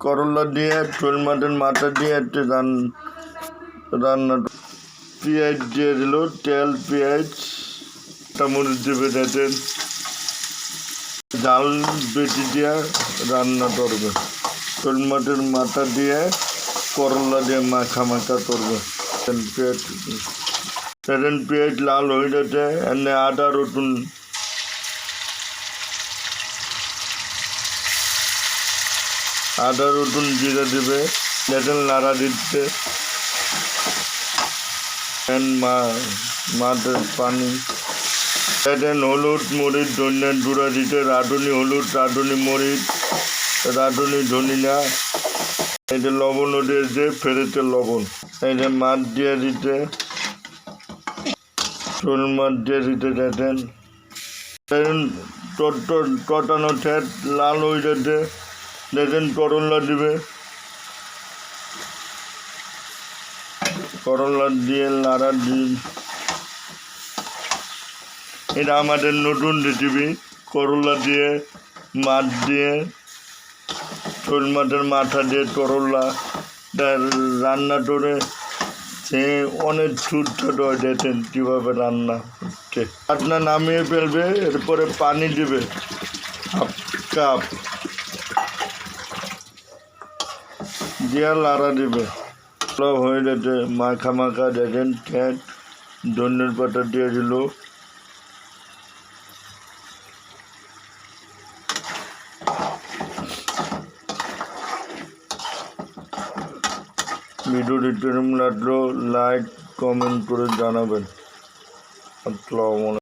করলা দিয়ে শোল মাছের মাথা দিয়ে একটু রান্না পেঁয়াজ দিয়ে দিল, তেল পেঁয়াজ মরিচ দেবে, দেখেন জাল বেটি দিয়ে রান্না করবে। শোল মাছের মাথা দিয়ে করলা দিয়ে মাখা করবে। পেঁয়াজ লাল হয়ে যাচ্ছে, এনে আদা রসুন জিরা দিবে, দেখেন নাড়া দিচ্ছে। মাছের পানি দেখেন, হলুদ মরিচ ধনিয়ার গুঁড়া দিতে, রাঁধুনি হলুদ, রাঁধুনি মরিচ, রাঁধুনি ধনিয়া, এই যে লবণও দিয়েছে, ফেরেতে লবণ, এই যে মাছ দিয়ে দিতে, শোল মাছ দিয়ে দিতে। দেখেন টটানো ঠেট লাল হয়ে যাচ্ছে, দেখেন করলা দিবে, করলা দিয়ে লাড়া দিয়ে। এটা আমাদের নতুন রেসিপি, করলা দিয়ে মাছ দিয়ে শোল মাছের মাথা দিয়ে করলা রান্না করে সে অনেক ছোট ছোট হয়। দেখেন কীভাবে রান্না হচ্ছে। আপনার নামিয়ে ফেলবে, এরপরে পানি দিবে হাফ কাপ দিয়ে লাড়া দিবে, সব হয়ে গেছে মাখা। দেখেন ঠ্যাট ধনের পাতা দিয়ে দিল। ভিডিওটি কেমন লাগলো লাইক কমেন্ট করে জানাবেন। আসসালামু আলাইকুম।